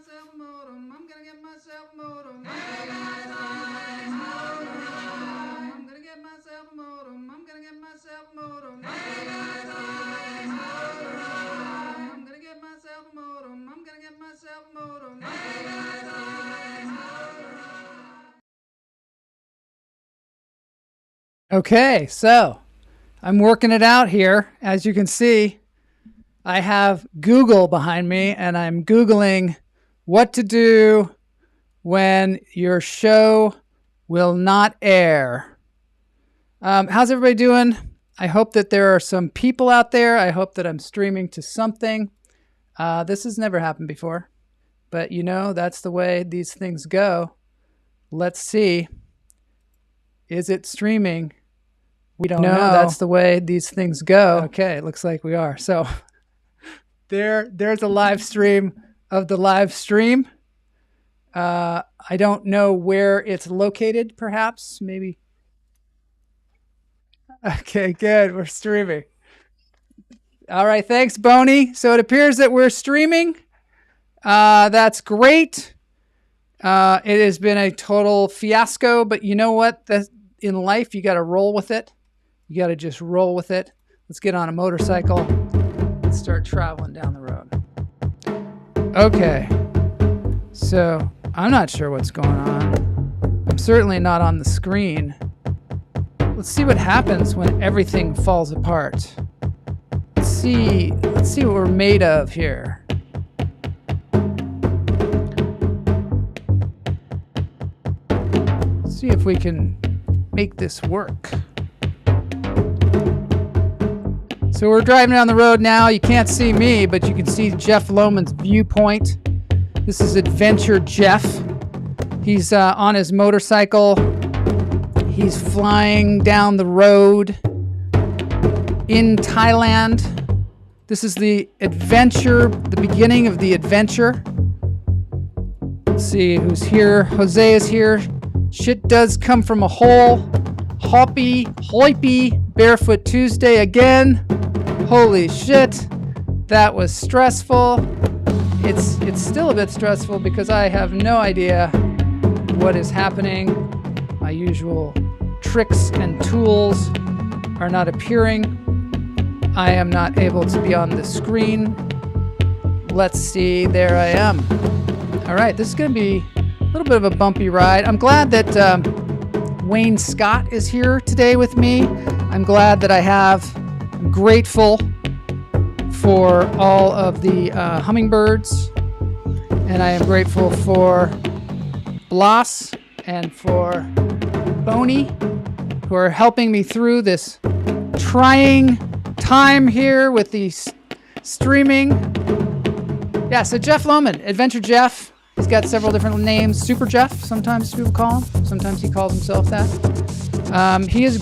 myself a modem. I'm gonna get myself a modem. Hey guys, I'm modem. I'm gonna get myself a modem. I'm gonna get myself a modem. Hey guys, I'm modem. I'm gonna get myself a modem. I'm gonna get myself a modem. Hey guys, I'm modem. Okay, so I'm working it out here. As you can see, I have Google behind me, and I'm Googling what to do when your show will not air. How's everybody doing? I hope that there are some people out there. I hope that I'm streaming to something. This has never happened before, but you know, that's the way these things go. Let's see. Is it streaming? We don't know. That's the way these things go. Okay, it looks like we are. So there's a live stream of the live stream. I don't know where it's located, perhaps, maybe. Okay, good. We're streaming. All right, thanks, Boney. So it appears that we're streaming. That's great. It has been a total fiasco, but you know what? In life, you got to roll with it. You got to just roll with it. Let's get on a motorcycle and start traveling down the road. Okay. So I'm not sure what's going on. I'm certainly not on the screen. Let's see what happens when everything falls apart. Let's see what we're made of here. Let's see if we can make this work. So we're driving down the road now. You can't see me, but you can see Jeff Lowman's viewpoint. This is Adventure Jeff. He's on his motorcycle. He's flying down the road in Thailand. This is the adventure, the beginning of the adventure. Let's see who's here. Jose is here. Shit does come from a hole. Hoppy, Barefoot Tuesday again. Holy shit, that was stressful. It's still a bit stressful because I have no idea what is happening. My usual tricks and tools are not appearing. I am not able to be on the screen. Let's see, there I am. All right, this is gonna be a little bit of a bumpy ride. I'm glad that Wayne Scott is here today with me. I'm glad that I'm grateful for all of the hummingbirds, and I am grateful for Blas and for Boney, who are helping me through this trying time here with the streaming. Yeah, so Jeff Lowman, Adventure Jeff. He's got several different names. Super Jeff, sometimes people call him. Sometimes he calls himself that. He's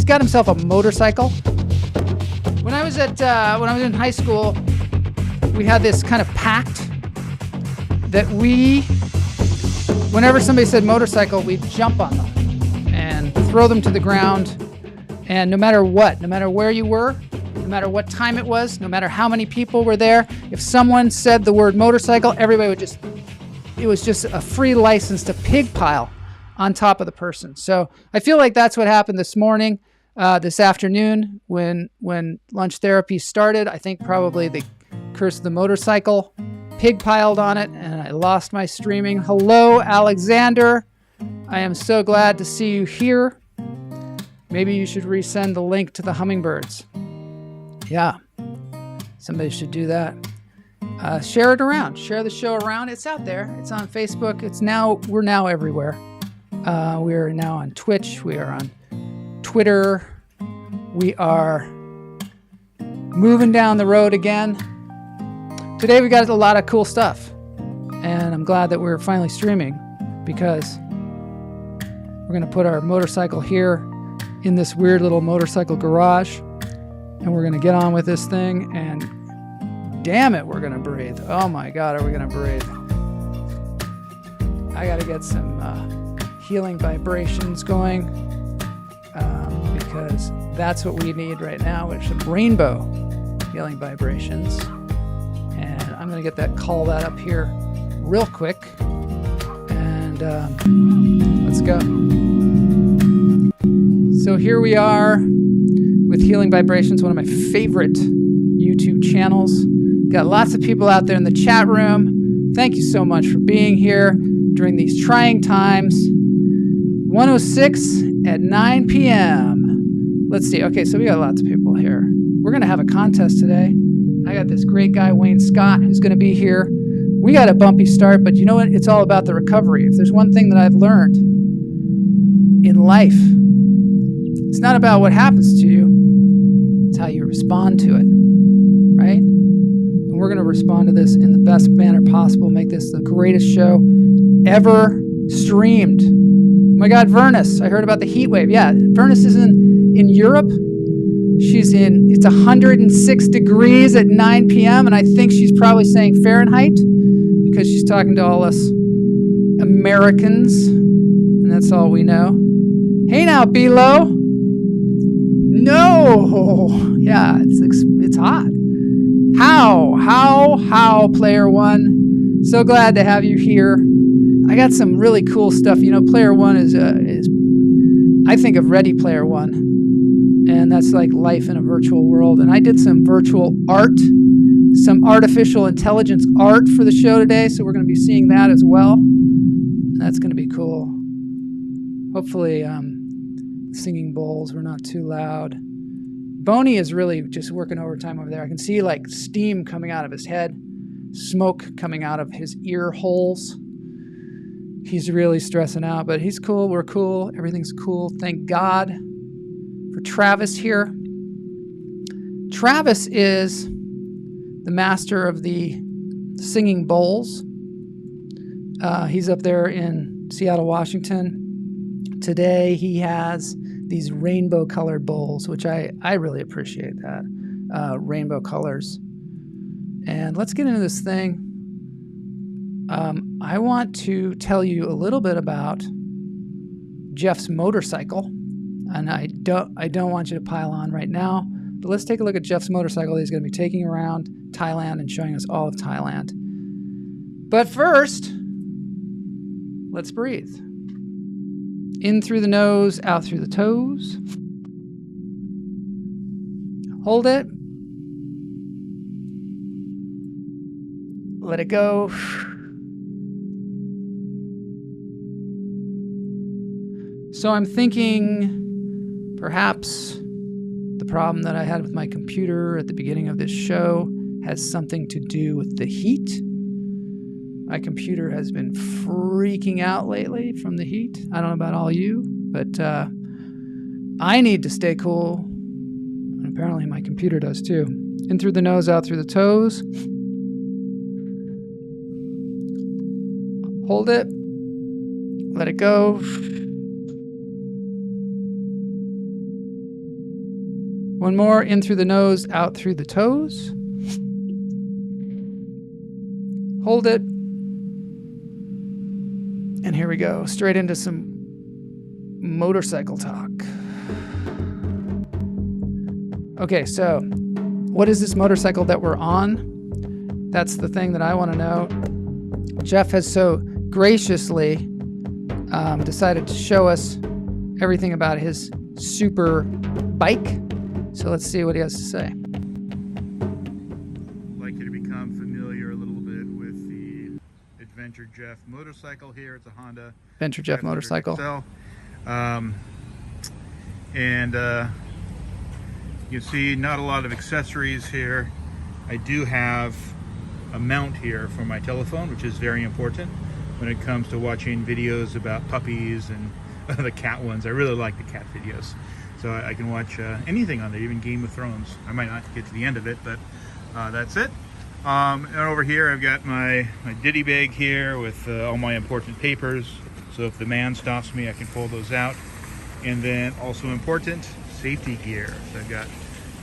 got himself a motorcycle. When I was in high school, we had this kind of pact that whenever somebody said motorcycle, we'd jump on them and throw them to the ground. And no matter what, no matter where you were, no matter what time it was, no matter how many people were there, if someone said the word motorcycle, everybody it was just a free license to pig pile on top of the person. So I feel like that's what happened this morning. This afternoon when lunch therapy started. I think probably the curse of the motorcycle pig piled on it and I lost my streaming. Hello, Alexander. I am so glad to see you here. Maybe you should resend the link to the hummingbirds. Yeah, somebody should do that. Share it around. Share the show around. It's out there. It's on Facebook. We're now everywhere. We're now on Twitch. We are on Twitter. We are moving down the road again. Today we got a lot of cool stuff, and I'm glad that we're finally streaming because we're going to put our motorcycle here in this weird little motorcycle garage, and we're going to get on with this thing, and damn it, we're going to breathe. Oh my God, are we going to breathe? I got to get some healing vibrations going. Because that's what we need right now, which is rainbow healing vibrations. And I'm going to call that up here real quick. And let's go. So here we are with Healing Vibrations, one of my favorite YouTube channels. Got lots of people out there in the chat room. Thank you so much for being here during these trying times. 106 at 9 p.m. Let's see. Okay, so we got lots of people here. We're going to have a contest today. I got this great guy, Wayne Scott, who's going to be here. We got a bumpy start, but you know what? It's all about the recovery. If there's one thing that I've learned in life, it's not about what happens to you. It's how you respond to it, right? And we're going to respond to this in the best manner possible, make this the greatest show ever streamed. Oh my God, Vernus, I heard about the heat wave. Yeah, Vernus is in Europe. It's 106 degrees at 9 p.m. and I think she's probably saying Fahrenheit because she's talking to all us Americans, and that's all we know. Hey now, Bilo. No. Yeah, it's hot. How, Player One. So glad to have you here. I got some really cool stuff. You know, Player One is I think of Ready Player One, and that's like life in a virtual world. And I did some virtual art, some artificial intelligence art for the show today, so we're going to be seeing that as well. And that's going to be cool. Hopefully, singing bowls were not too loud. Boney is really just working overtime over there. I can see like steam coming out of his head, smoke coming out of his ear holes. He's really stressing out, but he's cool. We're cool. Everything's cool. Thank God for Travis here. Travis is the master of the singing bowls. He's up there in Seattle, Washington. Today he has these rainbow-colored bowls, which I really appreciate that. Rainbow colors. And let's get into this thing. I want to tell you a little bit about Jeff's motorcycle, and I don't want you to pile on right now, but let's take a look at Jeff's motorcycle that he's going to be taking around Thailand and showing us all of Thailand. But first, let's breathe. In through the nose, out through the toes. Hold it. Let it go. So I'm thinking perhaps the problem that I had with my computer at the beginning of this show has something to do with the heat. My computer has been freaking out lately from the heat. I don't know about all you, but I need to stay cool. And apparently my computer does too. In through the nose, out through the toes. Hold it. Let it go. One more, in through the nose, out through the toes. Hold it. And here we go, straight into some motorcycle talk. Okay, so what is this motorcycle that we're on? That's the thing that I want to know. Jeff has so graciously decided to show us everything about his super bike. So let's see what he has to say. I'd like you to become familiar a little bit with the Adventure Jeff motorcycle here. It's a Honda Adventure Jeff motorcycle. You see not a lot of accessories here. I do have a mount here for my telephone, which is very important when it comes to watching videos about puppies and the cat ones. I really like the cat videos. So I can watch anything on there, even Game of Thrones. I might not get to the end of it, but that's it. And over here I've got my ditty bag here with all my important papers. So if the man stops me, I can pull those out. And then also important, safety gear. So I've got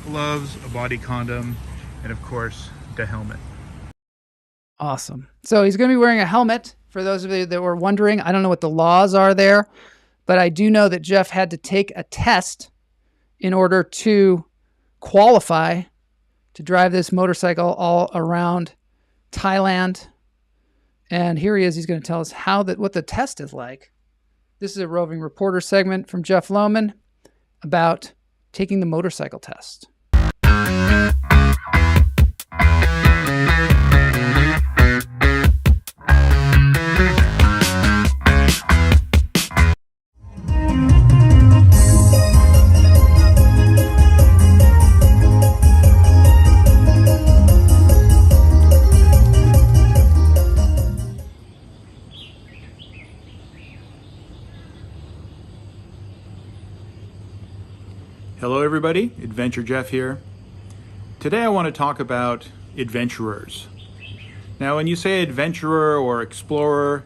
gloves, a body condom, and of course, the helmet. Awesome. So he's going to be wearing a helmet. For those of you that were wondering, I don't know what the laws are there, but I do know that Jeff had to take a test in order to qualify to drive this motorcycle all around Thailand. And here he is. He's going to tell us what the test is like. This is a roving reporter segment from Jeff Lowman about taking the motorcycle test. Hello everybody, Adventure Jeff here. Today I want to talk about adventurers. Now when you say adventurer or explorer,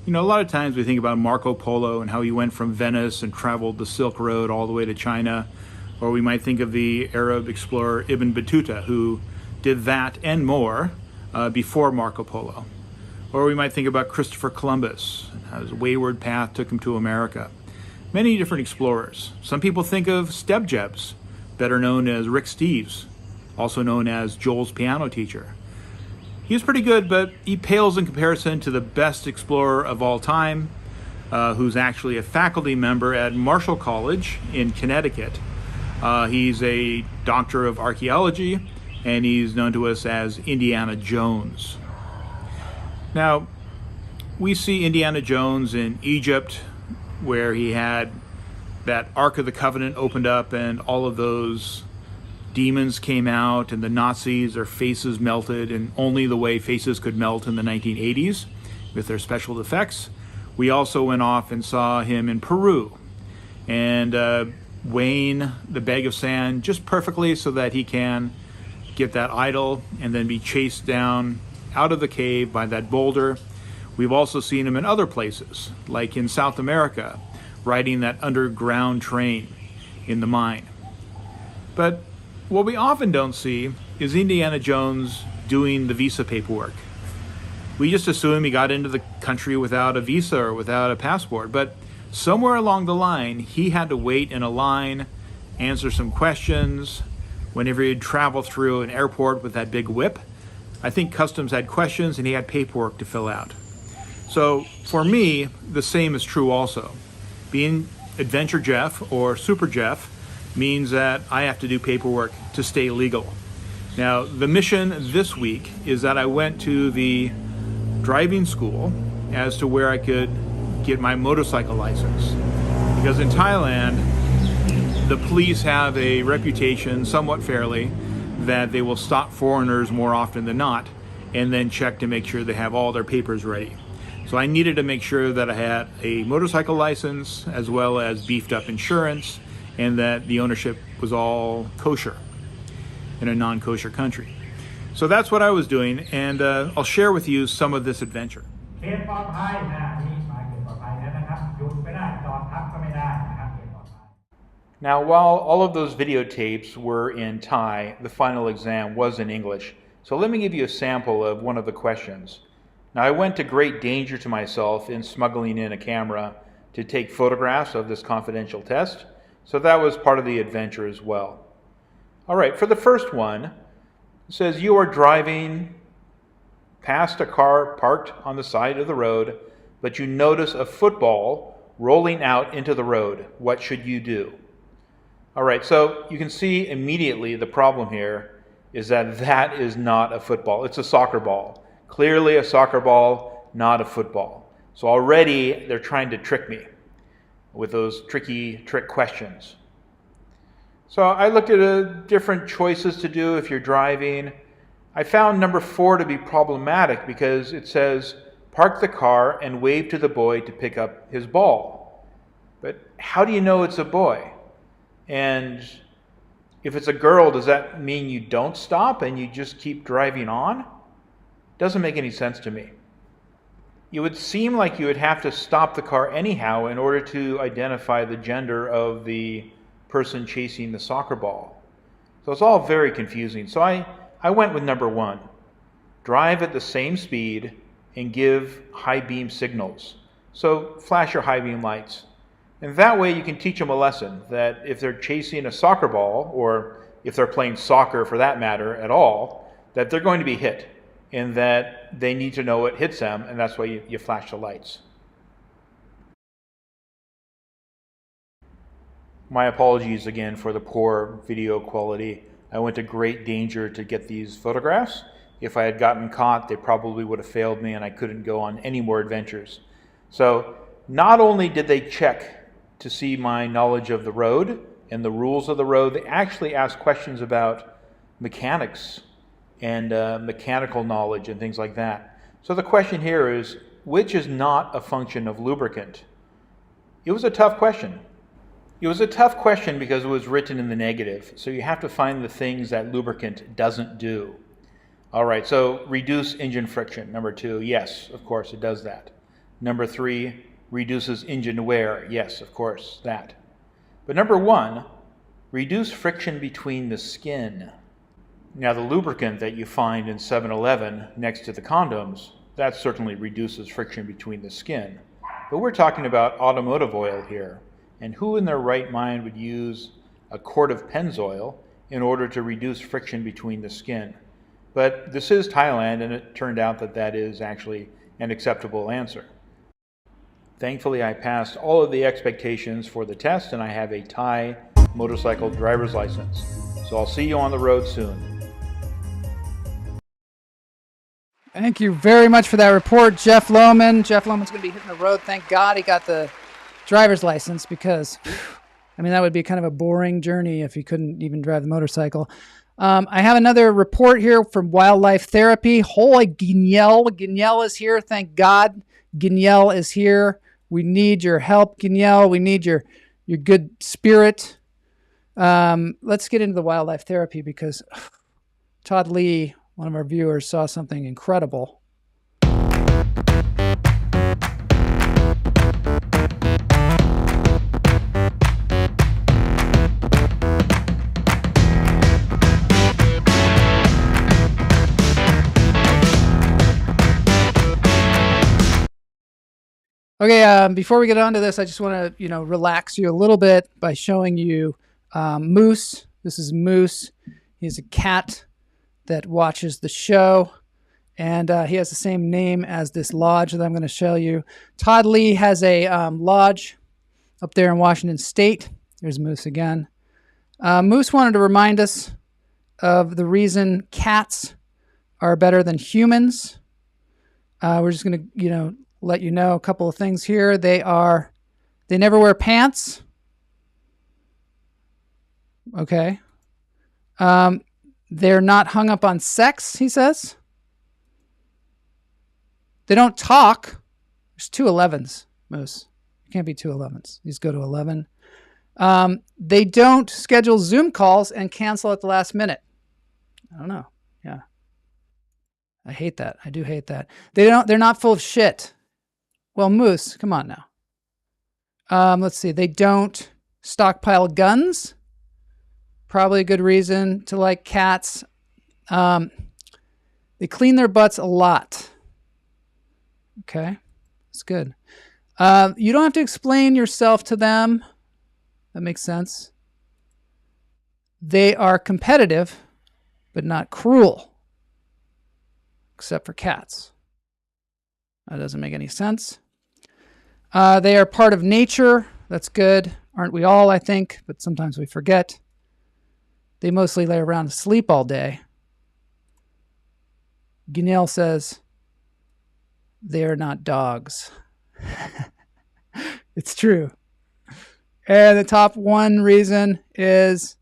a lot of times we think about Marco Polo and how he went from Venice and traveled the Silk Road all the way to China. Or we might think of the Arab explorer Ibn Battuta, who did that and more before Marco Polo. Or we might think about Christopher Columbus and how his wayward path took him to America. Many different explorers. Some people think of Stebjebs, better known as Rick Steves, also known as Joel's piano teacher. He was pretty good, but he pales in comparison to the best explorer of all time, who's actually a faculty member at Marshall College in Connecticut. He's a doctor of archaeology, and he's known to us as Indiana Jones. Now, we see Indiana Jones in Egypt, where he had that Ark of the Covenant opened up and all of those demons came out and the Nazis, their faces melted, and only the way faces could melt in the 1980s with their special effects. We also went off and saw him in Peru and weighing the bag of sand just perfectly so that he can get that idol and then be chased down out of the cave by that boulder. We've also seen him in other places, like in South America, riding that underground train in the mine. But what we often don't see is Indiana Jones doing the visa paperwork. We just assume he got into the country without a visa or without a passport, but somewhere along the line, he had to wait in a line, answer some questions. Whenever he'd travel through an airport with that big whip, I think customs had questions and he had paperwork to fill out. So for me, the same is true also. Being Adventure Jeff or Super Jeff means that I have to do paperwork to stay legal. Now, the mission this week is that I went to the driving school as to where I could get my motorcycle license. Because in Thailand, the police have a reputation, somewhat fairly, that they will stop foreigners more often than not and then check to make sure they have all their papers ready. So I needed to make sure that I had a motorcycle license as well as beefed up insurance and that the ownership was all kosher in a non-kosher country. So that's what I was doing, and I'll share with you some of this adventure. Now, while all of those videotapes were in Thai, the final exam was in English. So let me give you a sample of one of the questions. Now, I went to great danger to myself in smuggling in a camera to take photographs of this confidential test, so that was part of the adventure as well. All right, for the first one, it says you are driving past a car parked on the side of the road, but you notice a football rolling out into the road. What should you do? All right, so you can see immediately the problem here is that is not a football. It's a soccer ball. Clearly a soccer ball, not a football. So already they're trying to trick me with those trick questions. So I looked at different choices to do if you're driving. I found number 4 to be problematic because it says, park the car and wave to the boy to pick up his ball. But how do you know it's a boy? And if it's a girl, does that mean you don't stop and you just keep driving on? Doesn't make any sense to me. It would seem like you would have to stop the car anyhow in order to identify the gender of the person chasing the soccer ball. So it's all very confusing. So I went with number 1. Drive at the same speed and give high beam signals. So flash your high beam lights. And that way you can teach them a lesson that if they're chasing a soccer ball, or if they're playing soccer for that matter at all, that they're going to be hit. in that they need to know what hits them, and that's why you flash the lights. My apologies again for the poor video quality. I went to great danger to get these photographs. If I had gotten caught, they probably would have failed me and I couldn't go on any more adventures. So not only did they check to see my knowledge of the road and the rules of the road, they actually asked questions about mechanics and mechanical knowledge and things like that. So the question here is, which is not a function of lubricant? It was a tough question. It was a tough question because it was written in the negative. So you have to find the things that lubricant doesn't do. All right, so reduce engine friction. Number 2, yes, of course, it does that. Number 3, reduces engine wear. Yes, of course, that. But number 1, reduce friction between the skin. Now, the lubricant that you find in 7-Eleven next to the condoms, that certainly reduces friction between the skin. But we're talking about automotive oil here. And who in their right mind would use a quart of Pennzoil in order to reduce friction between the skin? But this is Thailand, and it turned out that that is actually an acceptable answer. Thankfully, I passed all of the expectations for the test, and I have a Thai motorcycle driver's license. So I'll see you on the road soon. Thank you very much for that report, Jeff Lowman. Jeff Lowman's going to be hitting the road. Thank God he got the driver's license, because I mean, that would be kind of a boring journey if he couldn't even drive the motorcycle. I have another report here from Wildlife Therapy. Holy Guignel. Guignel is here. Thank God Guignel is here. We need your help, Guignel. We need your good spirit. Let's get into the Wildlife Therapy, because Todd Lee, one of our viewers, saw something incredible. Okay, before we get on to this, I just want to, relax you a little bit by showing you Moose. This is Moose. He's a cat that watches the show, and he has the same name as this lodge that I'm going to show you. Todd Lee has a lodge up there in Washington State. There's Moose again. Moose wanted to remind us of the reason cats are better than humans. We're just going to, let you know a couple of things here. They never wear pants. Okay. They're not hung up on sex, he says. They don't talk. There's 2 11s, Moose. You can't be 2 11s. These go to 11. They don't schedule Zoom calls and cancel at the last minute. I don't know. Yeah. I hate that. I do hate that. They're not full of shit. Well, Moose, come on now. Let's see. They don't stockpile guns. Probably a good reason to like cats. They clean their butts a lot. Okay, that's good. You don't have to explain yourself to them. That makes sense. They are competitive, but not cruel. Except for cats. That doesn't make any sense. They are part of nature. That's good. Aren't we all, I think? But sometimes we forget. They mostly lay around and sleep all day. Guignel says they are not dogs. It's true. And the top one reason is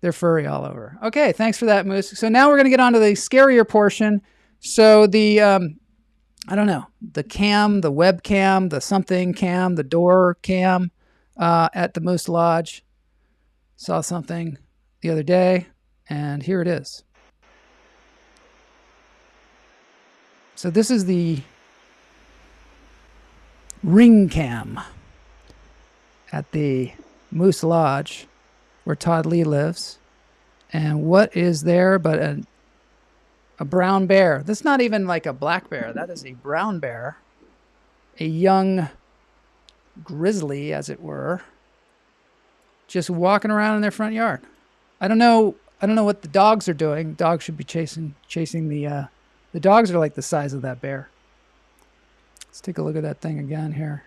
they're furry all over. Okay, thanks for that, Moose. So now we're going to get on to the scarier portion. So the, I don't know, the cam, the webcam, the something cam, the door cam at the Moose Lodge. Saw something the other day, and here it is. So this is the ring cam at the Moose Lodge where Todd Lee lives. And what is there but a brown bear? That's not even like a black bear. That is a brown bear. A young grizzly, as it were, just walking around in their front yard. I don't know what the dogs are doing. Dogs should be chasing the The dogs are like the size of that bear. Let's take a look at that thing again here.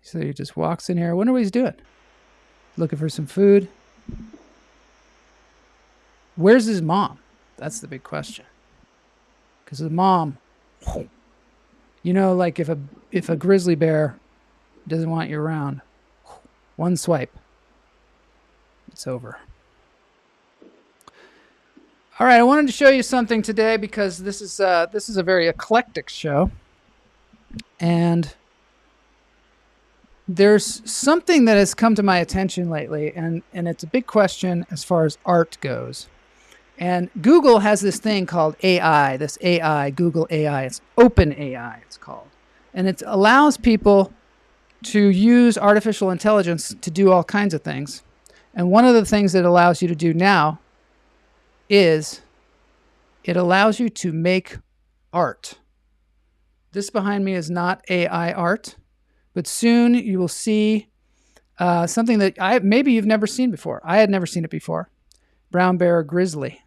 So he just walks in here. I wonder what he's doing. Looking for some food. Where's his mom? That's the big question. Because the mom, you know, like if a grizzly bear doesn't want you around, one swipe, it's over. All right, I wanted to show you something today because this is a very eclectic show, and there's something that has come to my attention lately, and it's a big question as far as art goes. And Google has this thing called AI, this AI, Google AI. It's Open AI, it's called. And it allows people to use artificial intelligence to do all kinds of things. And one of the things it allows you to do now is it allows you to make art. This behind me is not AI art, but soon you will see something that maybe you've never seen before. I had never seen it before. Brown bear or grizzly.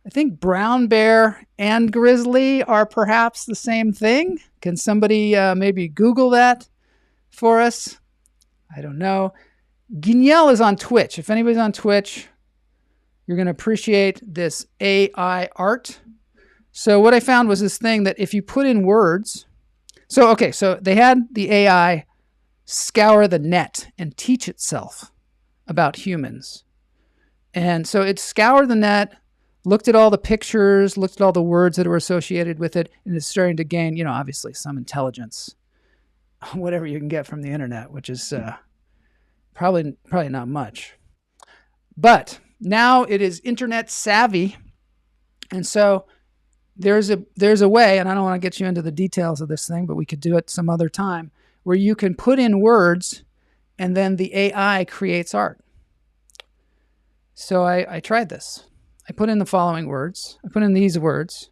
I think brown bear and grizzly are perhaps the same thing. Can somebody maybe Google that for us? I don't know. Guignel is on Twitch. If anybody's on Twitch, you're going to appreciate this AI art. So what I found was this thing that if you put in words, so they had the AI scour the net and teach itself about humans. And so it scoured the net, looked at all the pictures, looked at all the words that were associated with it, and it's starting to gain, obviously some intelligence, whatever you can get from the internet, which is probably not much. But now it is internet savvy, and so there's a way, and I don't want to get you into the details of this thing, but we could do it some other time, where you can put in words, and then the AI creates art. So I tried this. I put in the following words. I put in these words.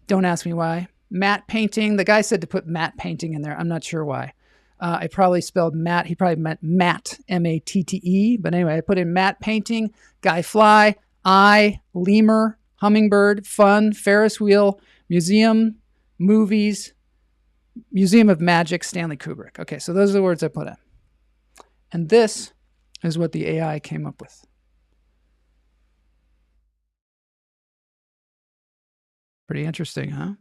Don't ask me why. Matte painting. The guy said to put matte painting in there. I'm not sure why. I probably spelled matte. He probably meant matte, M-A-T-T-E. But anyway, I put in matte painting, guy fly, eye, lemur, hummingbird, fun, Ferris wheel, museum, movies, Museum of Magic, Stanley Kubrick. Okay, so those are the words I put in. And this is what the AI came up with. Pretty interesting, huh?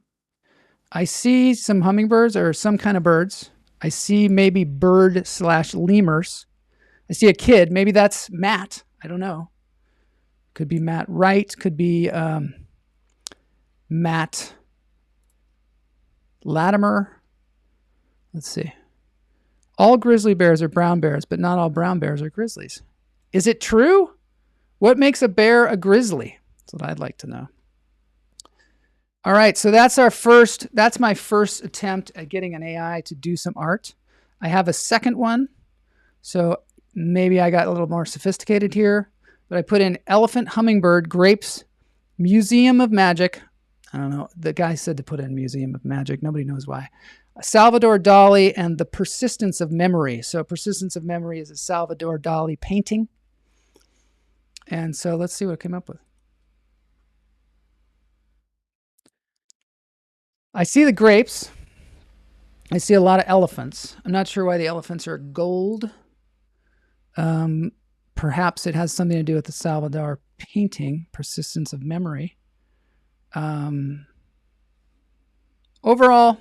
I see some hummingbirds or some kind of birds. I see maybe bird/lemurs. I see a kid. Maybe that's Matt. I don't know. Could be Matt Wright. Could be Matt Latimer. Let's see. All grizzly bears are brown bears, but not all brown bears are grizzlies. Is it true? What makes a bear a grizzly? That's what I'd like to know. All right, so that's my first attempt at getting an AI to do some art. I have a second one, so maybe I got a little more sophisticated here, but I put in elephant, hummingbird, grapes, Museum of Magic. I don't know. The guy said to put in Museum of Magic. Nobody knows why. Salvador Dali and the Persistence of Memory. So Persistence of Memory is a Salvador Dali painting. And so let's see what I came up with. I see the grapes. I see a lot of elephants. I'm not sure why the elephants are gold. Perhaps it has something to do with the Salvador painting, Persistence of Memory. Overall,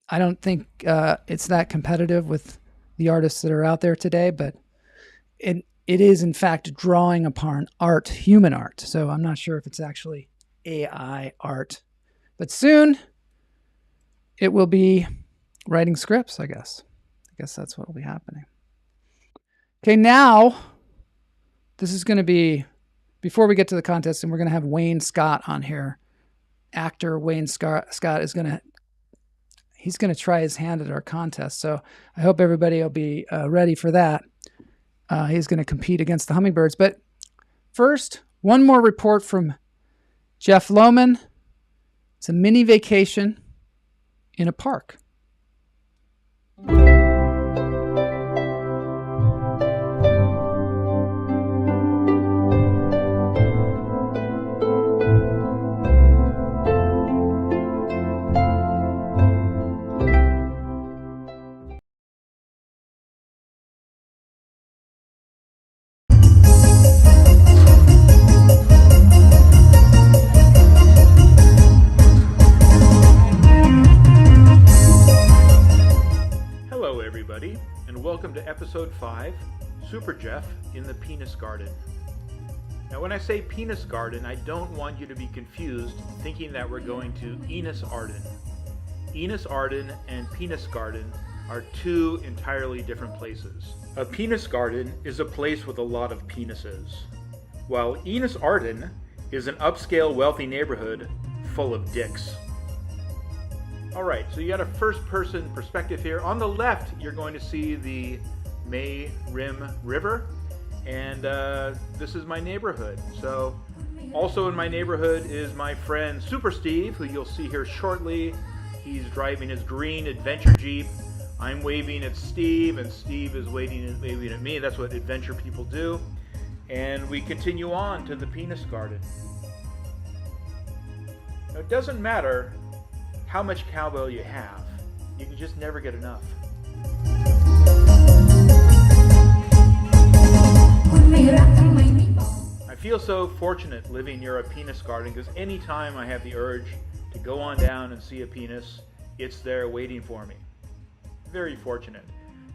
I don't think it's that competitive with the artists that are out there today, but it is in fact drawing upon art, human art. So I'm not sure if it's actually AI art, but soon it will be writing scripts, I guess. I guess that's what will be happening. Okay, now this is going to be, before we get to the contest, and we're going to have Wayne Scott on here. Actor Wayne Scott is going to try his hand at our contest. So I hope everybody will be ready for that. He's going to compete against the hummingbirds. But first, one more report from Jeff Lowman. It's a mini vacation in a park. episode 5, Super Jeff in the Penis Garden. Now when I say penis garden, I don't want you to be confused thinking that we're going to Enos Arden. Enos Arden and penis garden are two entirely different places. A penis garden is a place with a lot of penises, while Enos Arden is an upscale wealthy neighborhood full of dicks. Alright, so you got a first person perspective here. On the left, you're going to see the May Rim River, and this is my neighborhood. So also in my neighborhood is my friend Super Steve, who you'll see here shortly. He's driving his green adventure Jeep. I'm waving at Steve, and Steve is waving at me. That's what adventure people do. And we continue on to the penis garden. Now, it doesn't matter how much cowbell you have. You can just never get enough. I feel so fortunate living near a penis garden because anytime I have the urge to go on down and see a penis, it's there waiting for me. Very fortunate.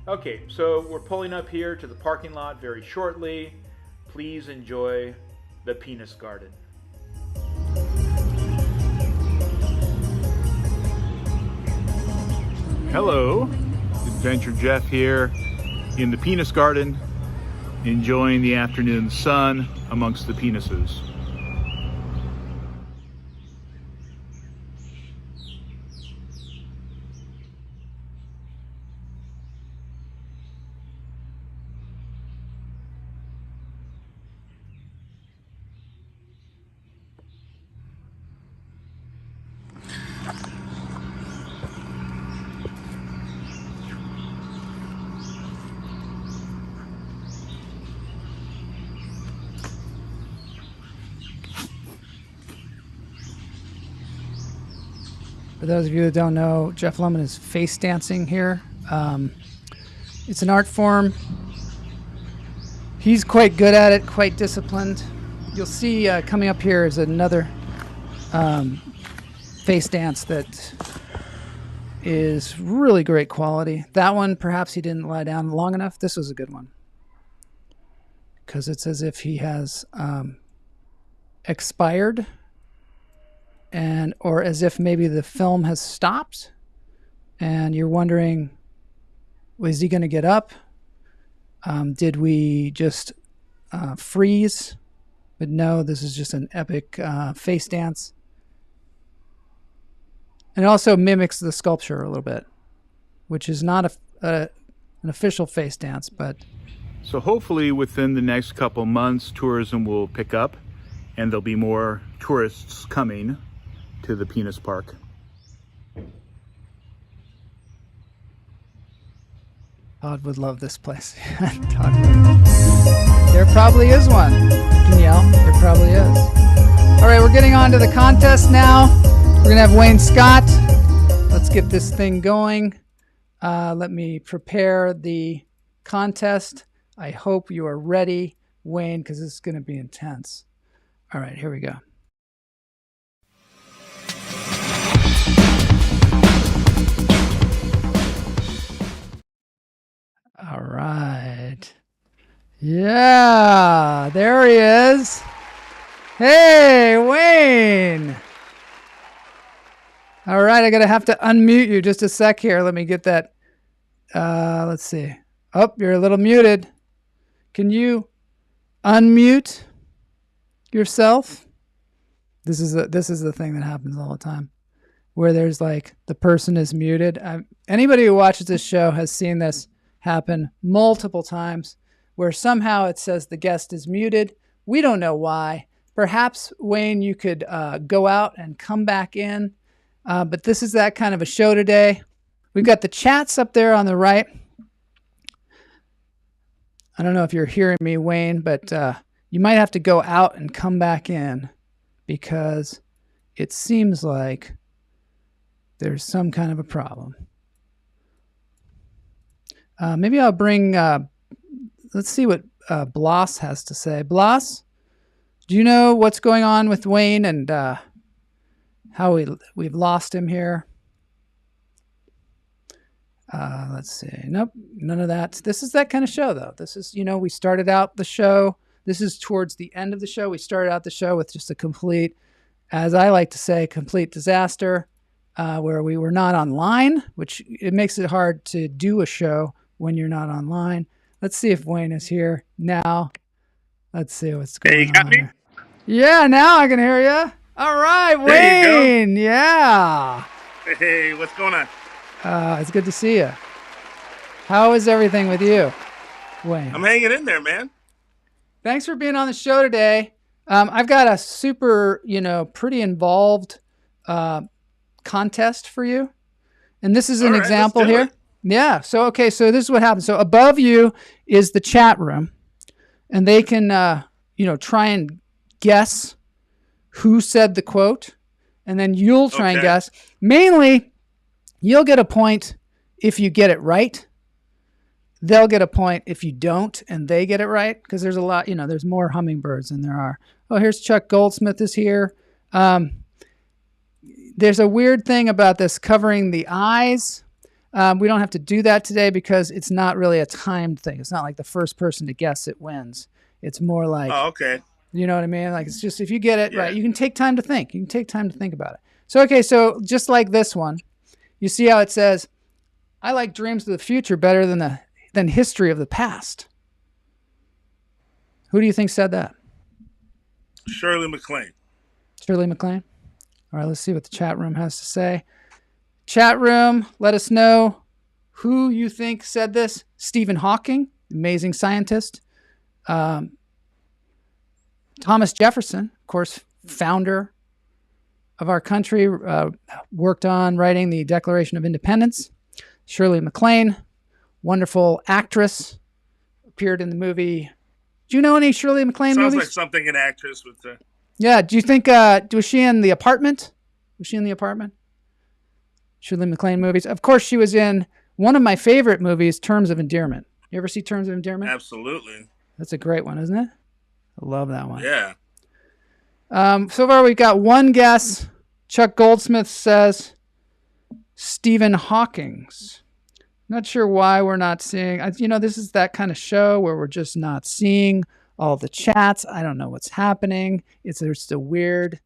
Okay, so we're pulling up here to the parking lot very shortly. Please enjoy the penis garden. Hello, Adventure Jeff here in the penis garden, enjoying the afternoon sun amongst the penises. For those of you that don't know, Jeff Lowman is face dancing here. It's an art form. He's quite good at it, quite disciplined. You'll see coming up here is another face dance that is really great quality. That one, perhaps he didn't lie down long enough. This was a good one, because it's as if he has expired, and or as if maybe the film has stopped and you're wondering, was he going to get up? Did we just freeze? But no, this is just an epic face dance. And it also mimics the sculpture a little bit, which is not an official face dance, but... So hopefully within the next couple months, tourism will pick up and there'll be more tourists coming to the penis park. Todd would love this place. Todd would. There probably is one. You can yell. There probably is. All right, we're getting on to the contest now. We're going to have Wayne Scott. Let's get this thing going. Let me prepare the contest. I hope you are ready, Wayne, because this is going to be intense. All right, here we go. All right. Yeah, there he is. Hey, Wayne. All right, I'm going to have to unmute you just a sec here. Let me get that. Let's see. Oh, you're a little muted. Can you unmute yourself? This is the thing that happens all the time, where there's like the person is muted. Anybody who watches this show has seen this happen multiple times, where somehow it says the guest is muted. We don't know why. Perhaps, Wayne, you could go out and come back in. But this is that kind of a show today. We've got the chats up there on the right. I don't know if you're hearing me, Wayne, but you might have to go out and come back in, because it seems like there's some kind of a problem. Maybe I'll bring, let's see what Blas has to say. Blas, do you know what's going on with Wayne and how we've lost him here? Let's see. Nope, none of that. This is that kind of show, though. This is, we started out the show. This is towards the end of the show. We started out the show with just a complete, as I like to say, complete disaster, where we were not online, which it makes it hard to do a show when you're not online. Let's see if Wayne is here now. Let's see what's going on. Hey, you got me? Yeah, now I can hear you. All right, Wayne. Yeah. Hey, what's going on? It's good to see you. How is everything with you, Wayne? I'm hanging in there, man. Thanks for being on the show today. I've got a super, pretty involved contest for you. And this is an example here. Yeah. So this is what happens. So above you is the chat room. And they can, try and guess who said the quote. And then you'll try and guess. Mainly, you'll get a point if you get it right. They'll get a point if you don't and they get it right. Because there's a lot, there's more hummingbirds than there are. Oh, here's Chuck Goldsmith is here. There's a weird thing about this covering the eyes. We don't have to do that today because it's not really a timed thing. It's not like the first person to guess it wins. It's more like, you know what I mean? Like, it's just, if you get it right, you can take time to think. You can take time to think about it. So just like this one, you see how it says, I like dreams of the future better than history of the past. Who do you think said that? Shirley MacLaine. Shirley MacLaine? All right, let's see what the chat room has to say. Chat room, let us know who you think said this. Stephen Hawking, amazing scientist. Thomas Jefferson, of course, founder of our country, worked on writing the Declaration of Independence. Shirley MacLaine, wonderful actress, appeared in the movie. Do you know any Shirley MacLaine movies? Sounds like something an actress would say. Yeah, do you think, was she in The Apartment? Was she in The Apartment? Shirley MacLaine movies. Of course, she was in one of my favorite movies, Terms of Endearment. You ever see Terms of Endearment? Absolutely. That's a great one, isn't it? I love that one. Yeah. So far, we've got one guess. Chuck Goldsmith says Stephen Hawking's. Not sure why we're not seeing. This is that kind of show where we're just not seeing all the chats. I don't know what's happening. It's just a weird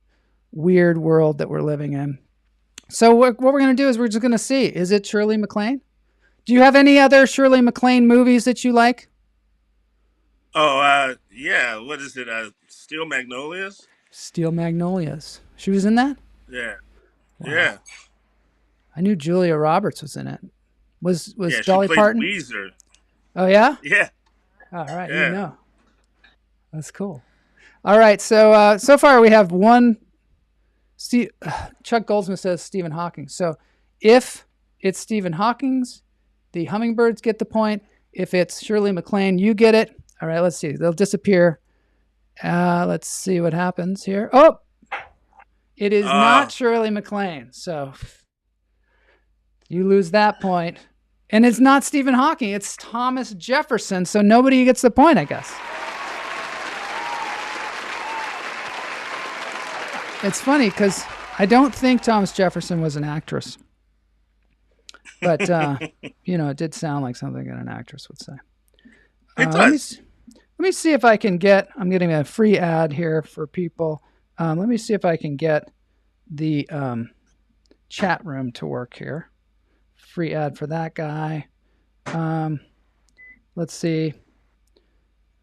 world that we're living in. So what we're going to do is we're just going to see. Is it Shirley MacLaine? Do you have any other Shirley MacLaine movies that you like? Oh, yeah. What is it? Steel Magnolias? Steel Magnolias. She was in that? Yeah. Wow. Yeah. I knew Julia Roberts was in it. Was Dolly Dolly Parton? Weezer. Oh, yeah? Yeah. All right. Yeah. That's cool. All right. So far we have one. Chuck Goldsmith says Stephen Hawking. So if it's Stephen Hawking's, the hummingbirds get the point. If it's Shirley MacLaine, you get it. All right, let's see. They'll disappear. Let's see what happens here. Oh, it is not Shirley MacLaine. So you lose that point. And it's not Stephen Hawking. It's Thomas Jefferson. So nobody gets the point, I guess. It's funny because I don't think Thomas Jefferson was an actress. But, it did sound like something that an actress would say. It does. Let me see if I can I'm getting a free ad here for people. Let me see if I can get the chat room to work here. Free ad for that guy. Let's see.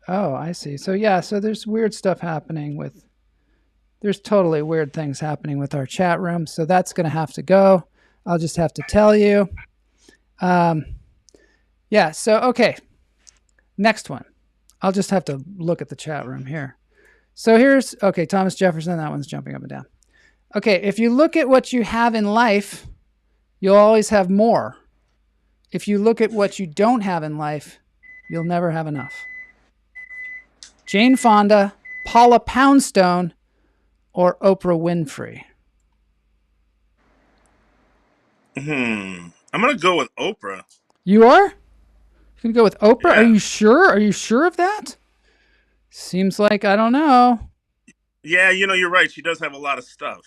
Oh, I see. So there's weird stuff happening there's totally weird things happening with our chat room. So that's going to have to go. I'll just have to tell you. Okay. Next one. I'll just have to look at the chat room here. So Thomas Jefferson, that one's jumping up and down. Okay, if you look at what you have in life, you'll always have more. If you look at what you don't have in life, you'll never have enough. Jane Fonda, Paula Poundstone, or Oprah Winfrey? I'm going to go with Oprah. You are? You're going to go with Oprah? Yeah. Are you sure? Are you sure of that? Seems like, I don't know. Yeah, you're right. She does have a lot of stuff.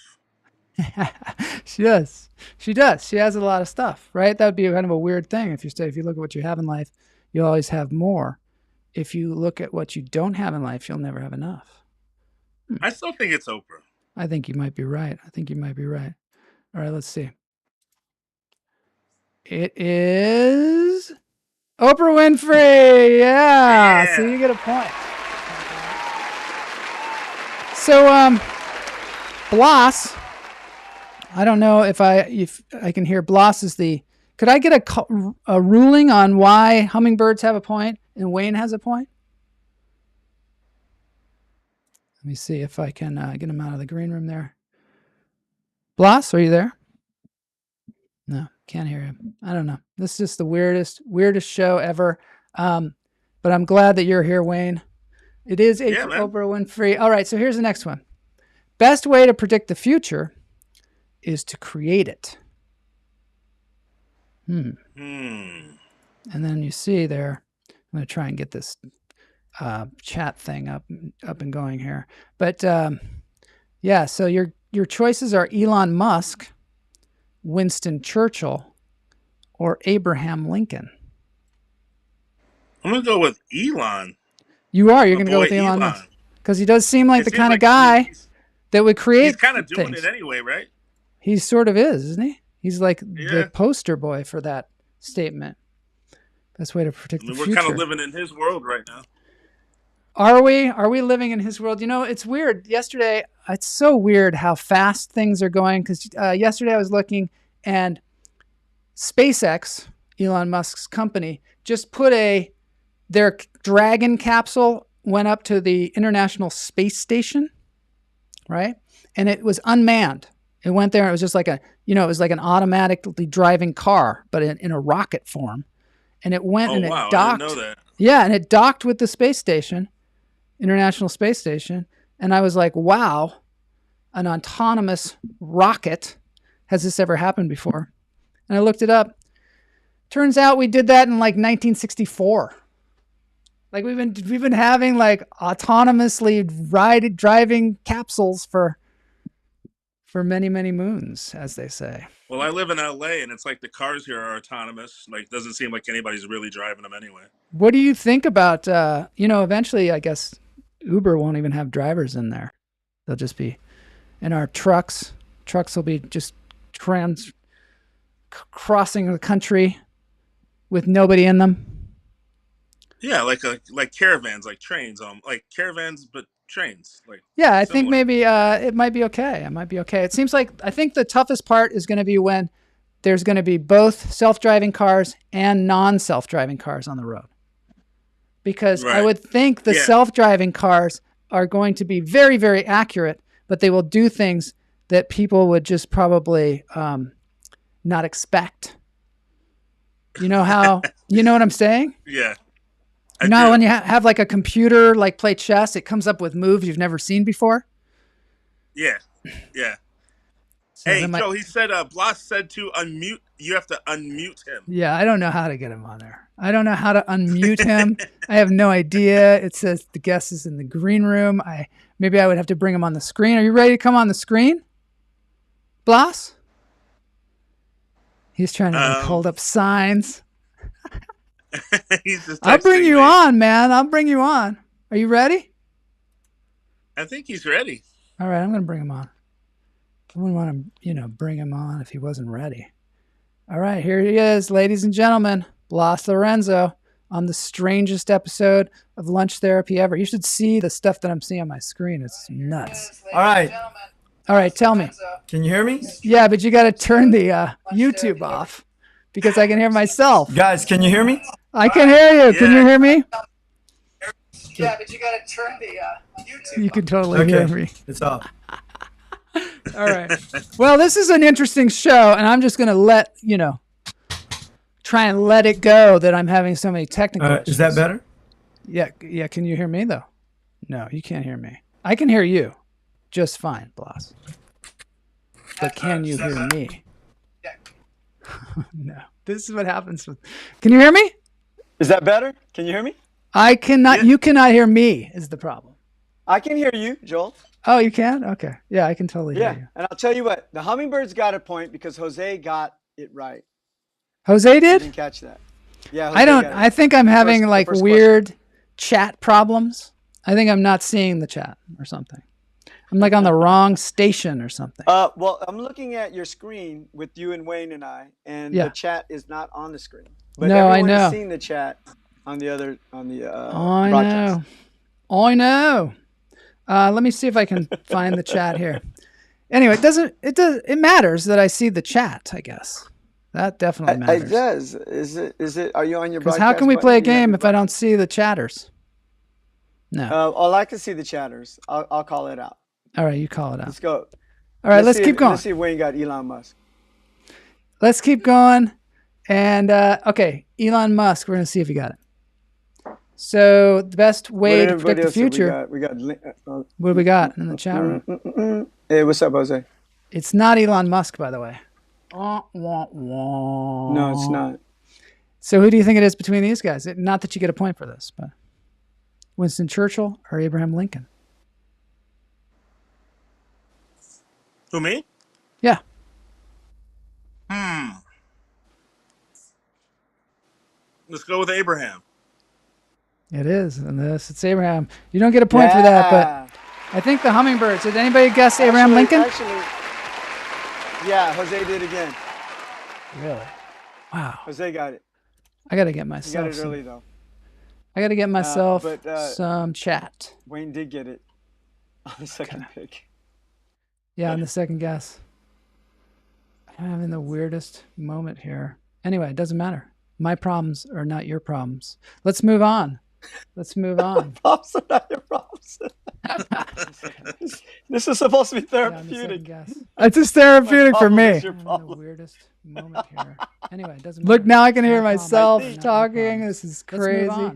She does. She does. She has a lot of stuff, right? That would be kind of a weird thing if you look at what you have in life, you'll always have more. If you look at what you don't have in life, you'll never have enough. I still think it's Oprah. I think you might be right. All right, let's see. It is Oprah Winfrey. Yeah. So you get a point. So, Blas, I don't know if I can hear Blas is could I get a ruling on why hummingbirds have a point and Wayne has a point? Let me see if I can get him out of the green room there. Blas, are you there? No, can't hear him. I don't know. This is just the weirdest show ever. But I'm glad that you're here, Wayne. It is Oprah Winfrey. All right, so here's the next one. Best way to predict the future is to create it. And then you see there, I'm going to try and get this chat thing up and going here. But yeah, so your choices are Elon Musk, Winston Churchill, or Abraham Lincoln. I'm going to go with Elon. You are? You're going to go with Elon Musk? Because he does seem like the kind of guy that would create He's kind of doing things. it anyway, right? He sort of is, isn't he? He's like the poster boy for that statement. Best way to predict the future. We're kind of living in his world right now. Are we? Are we living in his world? You know, it's weird. Yesterday, it's so weird how fast things are going. Because yesterday I was looking, and SpaceX, Elon Musk's company, just put their Dragon capsule went up to the International Space Station, right? And it was unmanned. It went there, and it was just like it was like an automatically driving car, but in a rocket form. And it went it docked. I didn't know that. Yeah, and it docked with the space station, International Space Station. And I was like, wow, an autonomous rocket. Has this ever happened before? And I looked it up. Turns out we did that in like 1964. Like we've been having like autonomously driving capsules for many, many moons, as they say. Well, I live in LA, and it's like the cars here are autonomous. Like, doesn't seem like anybody's really driving them anyway. What do you think about, eventually, I guess, Uber won't even have drivers in there. They'll just be in our trucks. Trucks will be just crossing the country with nobody in them. Yeah, like caravans, like trains, like caravans, but trains. Like yeah, I think maybe it might be okay. It seems like I think the toughest part is going to be when there's going to be both self-driving cars and non-self-driving cars on the road. Because I would think the self-driving cars are going to be very, very accurate, but they will do things that people would just probably not expect. You know how? You know what I'm saying? Yeah. Now, when you have like a computer, like play chess, it comes up with moves you've never seen before. Yeah. So hey, Joe, he said, Blas said to unmute. You have to unmute him. Yeah, I don't know how to get him on there. I don't know how to unmute him. I have no idea. It says the guest is in the green room. Maybe I would have to bring him on the screen. Are you ready to come on the screen, Blas? He's trying to hold up signs. He's just I'll bring you on, man. I'll bring you on. Are you ready? I think he's ready. All right, I'm going to bring him on. I wouldn't want to, bring him on if he wasn't ready. All right, here he is, ladies and gentlemen. Blas Lorenzo on the strangest episode of Lunch Therapy ever. You should see the stuff that I'm seeing on my screen. It's nuts. All right, tell me. Can you hear me? Yeah, but you got to turn the YouTube off because I can hear myself. Guys, can you hear me? I can hear you. Yeah. Can you hear me? Yeah, but you got to turn the YouTube. You can totally hear me. It's off. All right. Well, this is an interesting show, and I'm just going to try and let it go that I'm having so many technical issues. Is that better? Yeah. Can you hear me, though? No, you can't hear me. I can hear you just fine, Blas. But can you hear me? No. This is what happens. Can you hear me? Is that better? Can you hear me? I cannot. Yeah. You cannot hear me is the problem. I can hear you, Joel. Oh, you can? Okay. Yeah, I can totally hear you. And I'll tell you what, the hummingbirds got a point because Jose got it right. Jose You did? didn't catch that. Yeah, I don't. I think I'm having like weird chat problems. I think I'm not seeing the chat or something. I'm like on the wrong station or something. Well, I'm looking at your screen with you and Wayne and I, and the chat is not on the screen. But everyone is seeing the chat on the broadcast. I know. Let me see if I can find the chat here. Anyway, it matters that I see the chat, I guess. That definitely matters. It does. Is it, are you on your broadcast? Because how can we play a game if I don't see the chatters? No. All I can see the chatters. I'll call it out. All right, you call it out. Let's go. All right, let's keep going. Let's see if Wayne got Elon Musk. Let's keep going. And, okay, Elon Musk, we're going to see if he got it. So the best way to predict the future. What do we got in the chat room? Hey, what's up, Jose? It's not Elon Musk, by the way. No, it's not. So who do you think it is between these guys? Not that you get a point for this, but Winston Churchill or Abraham Lincoln? Who, me? Yeah. Let's go with Abraham. It is, and it's Abraham. You don't get a point for that, but I think the hummingbirds. Did anybody guess Abraham Lincoln? Actually, yeah, Jose did again. Really? Wow. Jose got it. I got to get myself. You got it early though. I got to get myself some chat. Wayne did get it on the second pick. Yeah, on the second guess. I'm having the weirdest moment here. Anyway, it doesn't matter. My problems are not your problems. Let's move on. Problems are not your problems. This is supposed to be therapeutic. It's just therapeutic for me. The weirdest moment here. Anyway, it doesn't matter. Look, now I can hear myself talking. This is crazy.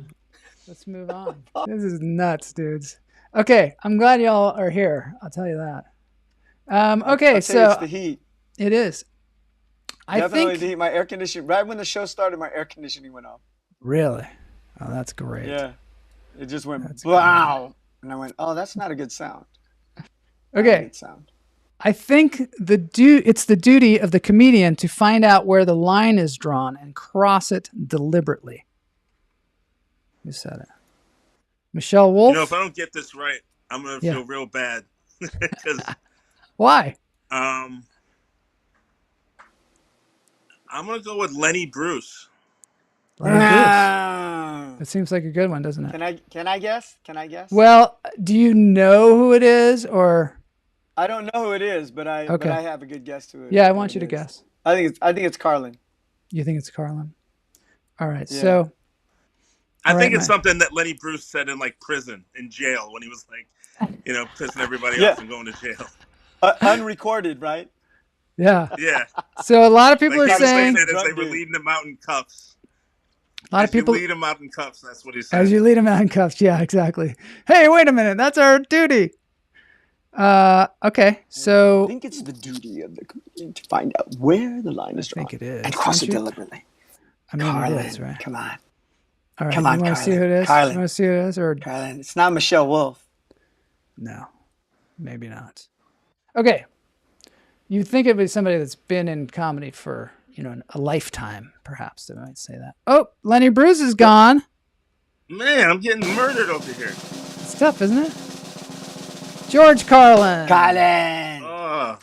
Let's move on. This is nuts, dudes. Okay, I'm glad y'all are here. I'll tell you that. Okay, so it's the heat. It is. Definitely the heat. My air conditioning. Right when the show started, my air conditioning went off. Really? Oh, that's great. Yeah, it just went wow, and I went, "Oh, that's not a good sound." Okay. Good sound. I think it's the duty of the comedian to find out where the line is drawn and cross it deliberately. Who said it? Michelle Wolf. If I don't get this right, I'm gonna feel real bad. Why? I'm gonna go with Lenny Bruce. It seems like a good one, doesn't it? Can I guess? Well, do you know who it is, or? I don't know who it is, but I have a good guess to it. Yeah, I want you to guess. I think it's Carlin. You think it's Carlin? All right, so. I think it's something that Lenny Bruce said in like prison, in jail, when he was like, pissing everybody off and going to jail. Unrecorded, right? Yeah. Yeah. So a lot of people are saying that as they were leading him out in cuffs. A lot of people lead him out in cuffs. That's what he said. As you lead him out in cuffs. Yeah, exactly. Hey, wait a minute. That's our duty. Okay. So I think it's the duty of the comedian to find out where the line is drawn. I think it is. And cross it deliberately. I mean, Carlin, it is, right? Come on. All right. Come on, you want to see who it is? Carlin. You want to see who it is? Or Carlin. It's not Michelle Wolf. No, maybe not. Okay. You think it'd be somebody that's been in comedy for, a lifetime, perhaps. They might say that. Oh, Lenny Bruce is gone. Man, I'm getting murdered over here. It's tough, isn't it? George Carlin. Oh.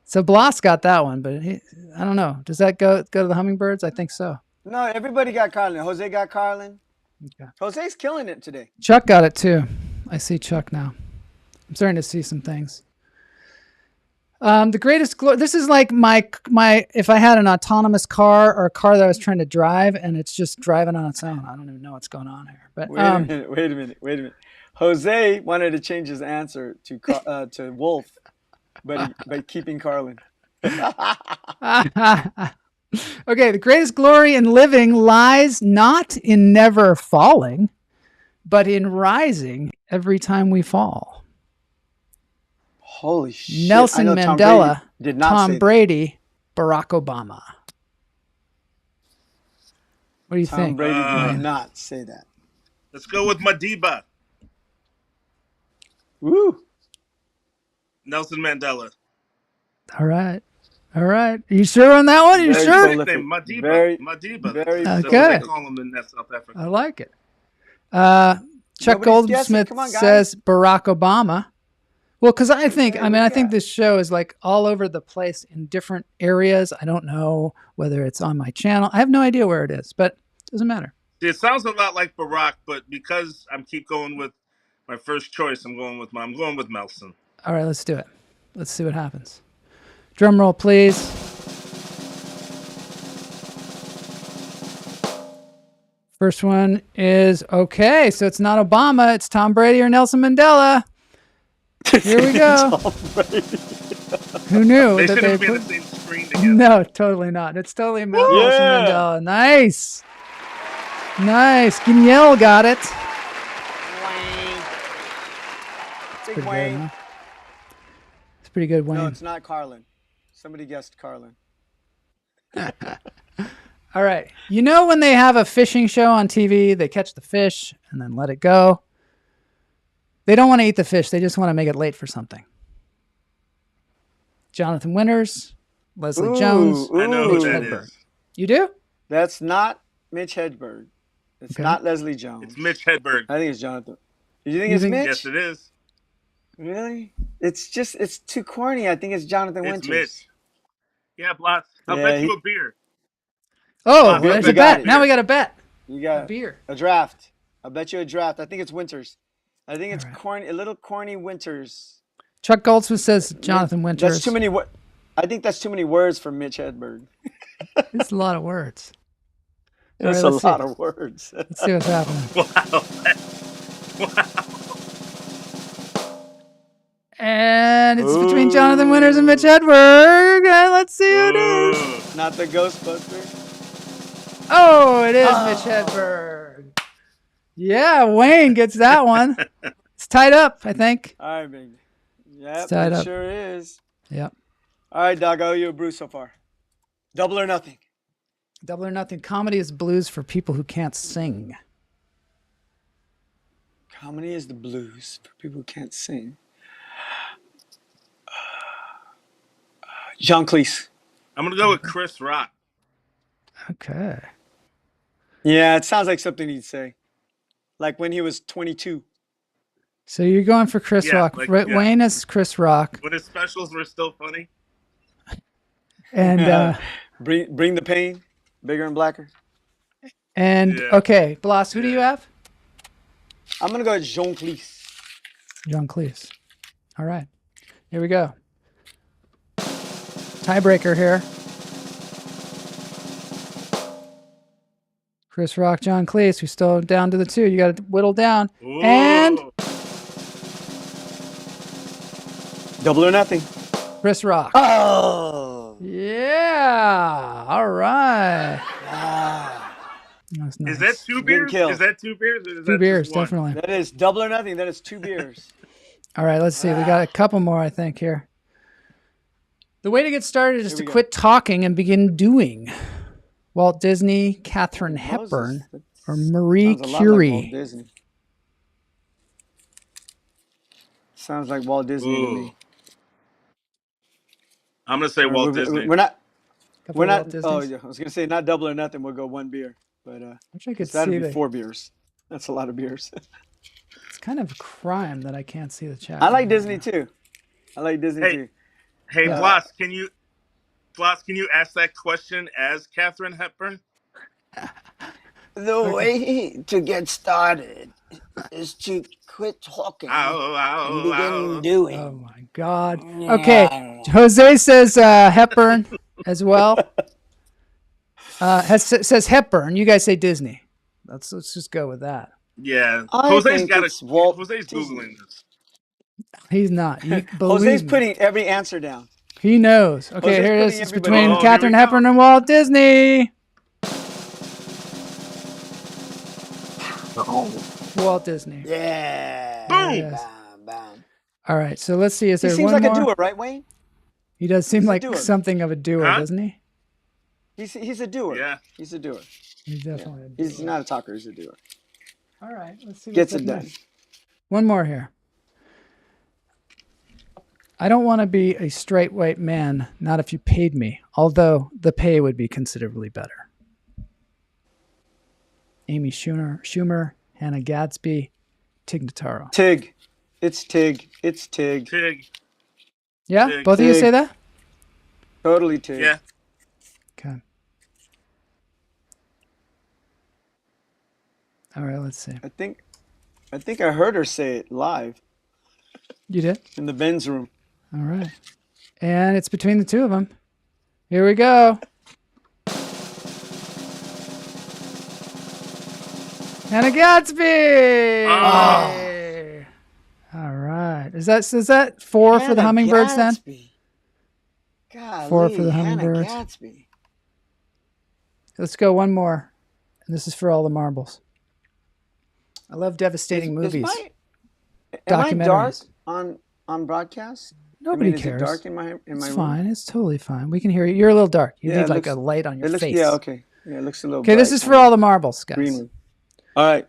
So Blas got that one, but I don't know. Does that go to the hummingbirds? I think so. No, everybody got Carlin. Jose got Carlin. Okay. Jose's killing it today. Chuck got it too. I see Chuck now. I'm starting to see some things. The greatest glory. This is like my if I had an autonomous car or a car that I was trying to drive and it's just driving on its own. I don't even know what's going on here. But wait a minute. Jose wanted to change his answer to Wolf, but by keeping Carlin. Okay, the greatest glory in living lies not in never falling, but in rising every time we fall. Holy shit. Nelson Mandela, Tom Brady, Barack Obama. What do you think? Tom Brady did not say that. Let's go with Madiba. Woo. Nelson Mandela. All right. All right. Are you sure on that one? Are you Very sure? Nickname, Madiba. Madiba. Very That's okay. what they call him in South Africa. I like it. Chuck Goldsmith says Barack Obama. Well, because I think, I think this show is like all over the place in different areas. I don't know whether it's on my channel. I have no idea where it is, but it doesn't matter. It sounds a lot like Barack, but because I'm keep going with my first choice, I'm going with Melson. All right, let's do it. Let's see what happens. Drum roll, please. First one is okay. So it's not Obama. It's Tom Brady or Nelson Mandela. Here we go. Who knew? They shouldn't be on the same screen together. No, totally not. It's totally Nelson Mandela. Nice. Nice. Guignel got it. Big Wayne. Good, huh? It's pretty good, Wayne. No, it's not Carlin. Somebody guessed Carlin. All right. You know when they have a fishing show on TV, they catch the fish and then let it go? They don't want to eat the fish. They just want to make it late for something. Jonathan Winters, Leslie Jones. I know who that is. You do? That's not Mitch Hedberg. It's not Leslie Jones. It's Mitch Hedberg. I think it's Jonathan. You think it's Mitch? Yes, it is. Really? It's too corny. I think it's Jonathan Winters. It's Mitch. Yeah, Blas. I'll bet you a beer. Oh, there's a bet. Now we got a bet. You got a beer. A draft. I'll bet you a draft. I think it's Winters. I think it's corny, a little corny Winters. Chuck Goldsmith says Jonathan Winters. That's too many. I think that's too many words for Mitch Hedberg. It's a lot of words. That's a lot of words. Let's see what's happening. Wow. And it's between Jonathan Winters and Mitch Hedberg. And let's see who it is. Not the Ghostbuster. Oh, it is Mitch Hedberg. Yeah, Wayne gets that one. It's tied up, I think. All right, big. Yep, it sure is. Yep. All right, Doc, I owe you a brew so far. Double or nothing. Double or nothing. Comedy is blues for people who can't sing. Comedy is the blues for people who can't sing. Jean Cleese. I'm going to go with Chris Rock. Okay. Yeah, it sounds like something he'd say. Like when he was 22. So you're going for Chris Rock. Wayne is Chris Rock. When his specials were still funny. And bring the pain, bigger and blacker. And okay, Blas, who do you have? I'm gonna go with Jean Cleese. Jean Cleese. All right, here we go. Tiebreaker here. Chris Rock, John Cleese. We're still down to the two. You got to whittle down. Ooh. And double or nothing. Chris Rock. Oh. Yeah. All right. That's nice. Is that two beers? Is that two beers? Or is two that beers, just one? definitely. That is double or nothing. That is 2 beers. All right, let's see. We got a couple more, I think, here. The way to get started is to quit talking and begin doing. Walt Disney, Katharine Hepburn, or Marie Curie. Like Walt Disney. Sounds like Walt Disney to me. I'm gonna say Walt Disney. We're not. Oh yeah, I was gonna say not double or nothing. We'll go 1 beer, but that'd be 4 beers. That's a lot of beers. It's kind of a crime that I can't see the chat. I like Disney too. I like Disney too. Hey, Blas, can you ask that question as Katharine Hepburn? The way to get started is to quit talking and begin doing. Oh my God. Okay, Jose says Hepburn as well. Says Hepburn. You guys say Disney. Let's just go with that. Yeah, Jose's Googling this. He's not. Jose's putting every answer down. He knows. Okay, here it is. It's between Katharine Hepburn and Walt Disney. Walt Disney. Yeah. Boom. Yes. Bam, bam. All right, so let's see. Is there one more? He seems like a doer, right, Wayne? He does seem like something of a doer, doesn't he? He's a doer. Yeah. He's a doer. He's definitely a doer. He's not a talker. He's a doer. All right, let's see. Gets it done. One more here. I don't want to be a straight white man, not if you paid me, although the pay would be considerably better. Amy Schumer, Hannah Gadsby, Tig Notaro. Tig. It's Tig. It's Tig. Tig. Yeah? Tig. Both of you say that? Totally Tig. Yeah. Okay. All right, let's see. I think I heard her say it live. You did? In the men's room. All right. And it's between the two of them. Here we go. Hannah Gadsby! Oh. All right. Is that 4 for the hummingbirds then? Golly, 4 for the hummingbirds. Hannah Gadsby. Let's go one more. And this is for all the marbles. I love devastating movies. Am I dark on broadcast? Nobody is cares. It dark in my room? It's fine. It's totally fine. We can hear you. You're a little dark. You need like a light on your face. Yeah, okay. Yeah, it looks a little Okay, this is for all the marbles, guys. Green. All right.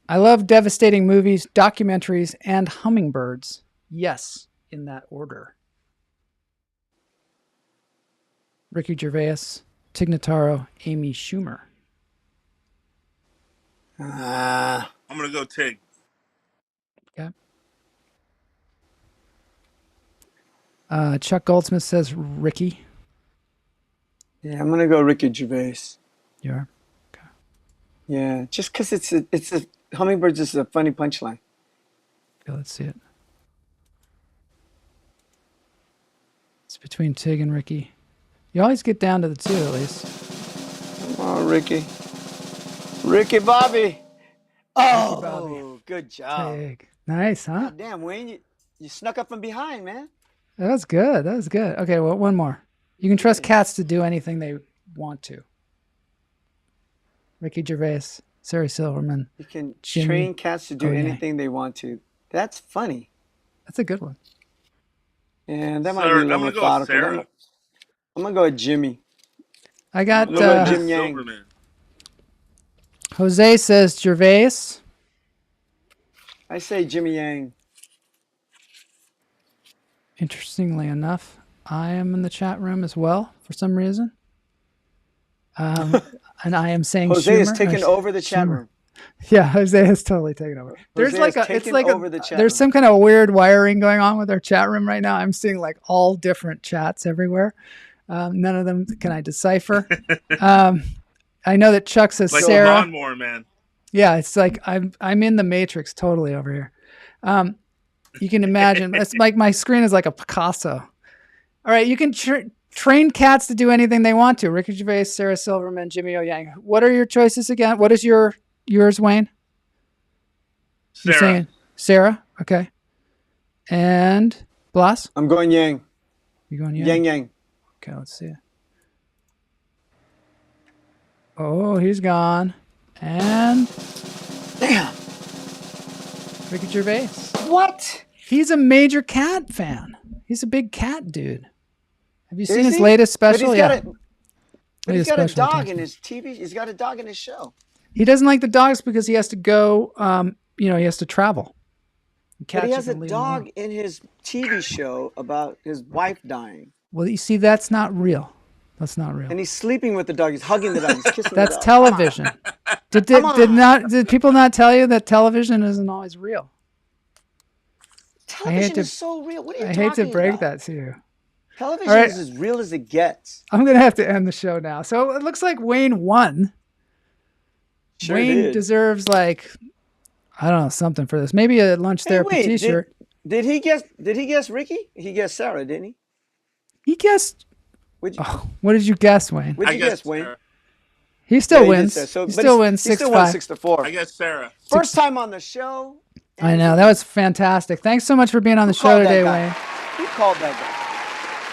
I love devastating movies, documentaries, and hummingbirds. Yes, in that order. Ricky Gervais, Tig Notaro, Amy Schumer. I'm going to go Tig. Okay. Chuck Goldsmith says Ricky. Yeah, I'm going to go Ricky Gervais. You are? Okay. Yeah, just because it's a hummingbirds is a funny punchline. Okay, let's see it. It's between Tig and Ricky. You always get down to the 2 at least. Come on, Ricky. Ricky Bobby. Oh, Ricky Bobby. Good job. Tig. Nice, huh? God damn, Wayne, you snuck up from behind, man. That was good. That was good. Okay, well, one more. You can trust cats to do anything they want to. Ricky Gervais, Sarah Silverman. You can Jimmy. train cats to do anything they want to. That's funny. That's a good one. And that might be a little methodical. I'm going to go with Jimmy. I got Jim Yang. Jose says Gervais. I say Jimmy Yang. Interestingly enough, I am in the chat room as well for some reason. And I am saying Jose Schumer. is taking over the chat room. Yeah, Jose has totally taken over. There's like there's some kind of weird wiring going on with our chat room right now. I'm seeing like all different chats everywhere. None of them can I decipher. I know that Chuck says like Sarah. Like a lawnmower, man. Yeah, it's like I'm in the Matrix totally over here. You can imagine. It's like my screen is like a Picasso. All right, you can train cats to do anything they want to. Ricky Gervais, Sarah Silverman, Jimmy O Yang. What are your choices again? What is yours, Wayne? Sarah. You're saying Sarah? Okay. And Blas? I'm going Yang. You going Yang? Yang. Okay, let's see. Oh, he's gone. And damn. Ricky Gervais. What? He's a major cat fan. He's a big cat dude. Have you seen his latest special? He's got a dog in his TV. He's got a dog in his show. He doesn't like the dogs because he has to go, he has to travel. But he has a dog in his TV show about his wife dying. Well, you see, that's not real. That's not real. And he's sleeping with the dog. He's hugging the dog. He's kissing the dog. That's television. Did people not tell you that television isn't always real? Television is so real. What are you talking about? I hate to break that to you. Television is as real as it gets. I'm going to have to end the show now. So it looks like Wayne won. Sure Wayne deserves something for this. Maybe a lunch therapy t-shirt. Did he guess Ricky? He guessed Sarah, didn't he? He guessed. What did you guess, Wayne? What did you guess, Wayne? He still wins. He still wins 6-5. I guess Sarah. First time on the show. I know. That was fantastic. Thanks so much for being on the show today, Wayne. Who called that guy?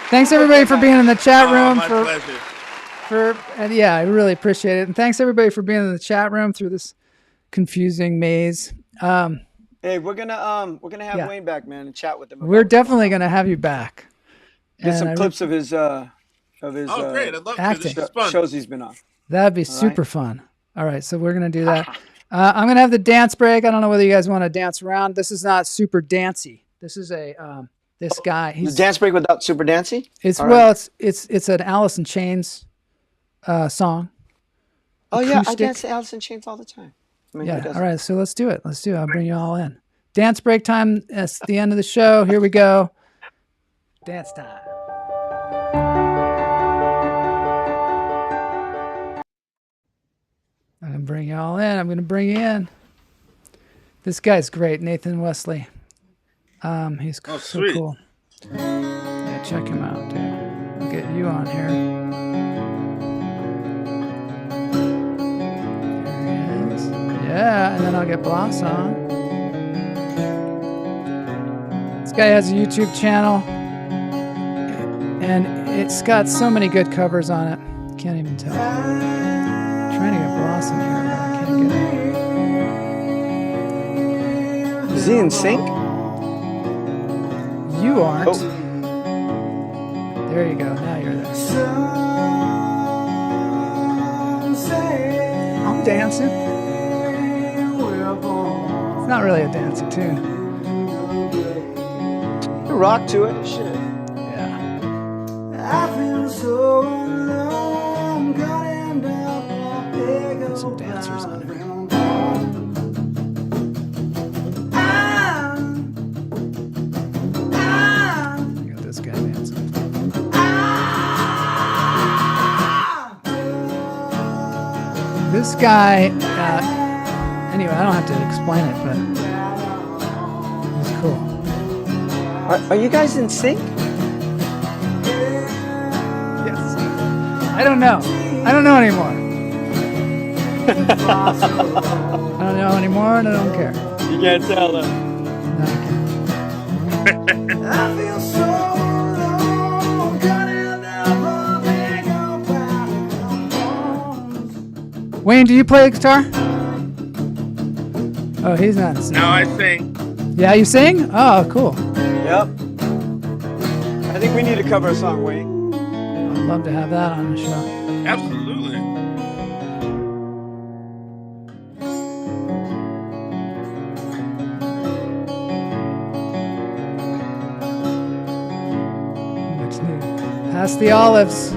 Thanks everybody for being in the chat room. My pleasure. I really appreciate it. And thanks everybody for being in the chat room through this confusing maze. Hey, we're gonna have Wayne back, man, and chat with him. We're definitely gonna have you back. Get some clips of his great! I'd love acting. To. This is fun. Shows he's been on. That'd be super fun. All right, so we're gonna do that. I'm gonna have the dance break. I don't know whether you guys want to dance around. This is not super dancey. This is a This guy. He's dance break without super dancey. It's it's an Alice in Chains song. Oh yeah, I dance to Alice in Chains all the time. I mean, all right, so let's do it. I'll bring you all in. Dance break time. That's the end of the show. Here we go. Dance time. I'm gonna bring you all in. I'm gonna bring you in. This guy's great, Nathan Wesley. He's so sweet. Cool. Yeah, check him out, dude. I'll get you on here. There he is. Yeah, and then I'll get Blas on. This guy has a YouTube channel, and it's got so many good covers on it. Can't even tell. I'm trying to get Blas in here, but I can't get him. Is he in sync? You aren't. Oh. There you go. Now you're there. I'm dancing. It's not really a dancing tune. You rock to it. Shit. Yeah. Put some dancers on it. This guy dancing. This guy, anyway, I don't have to explain it, but he's cool. Are you guys in sync? Yes. I don't know. I don't know anymore. I don't know anymore, and I don't care. You can't tell them. No, I can't. I feel so low, Wayne, do you play the guitar? Oh, he's not singing. No, I sing. Yeah, you sing? Oh, cool. Yep. I think we need to cover a song, Wayne. I'd love to have that on the show. Absolutely. What's new? Pass the olives.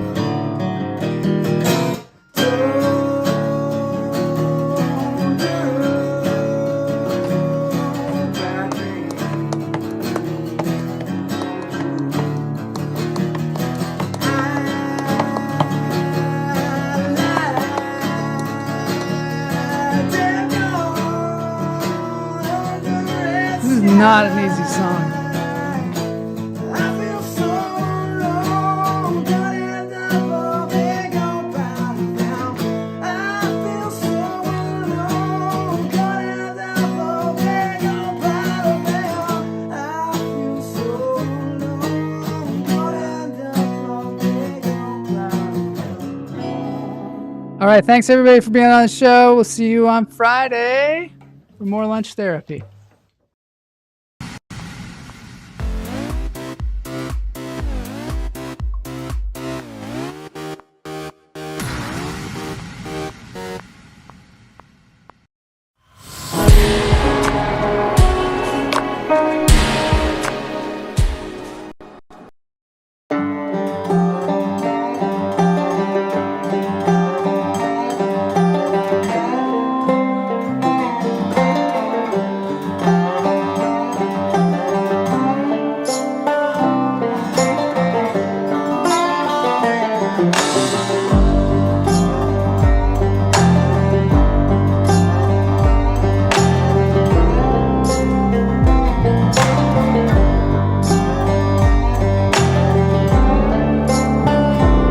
Not an easy song. All right, thanks everybody for being on the show. We'll see you on Friday for more lunch therapy.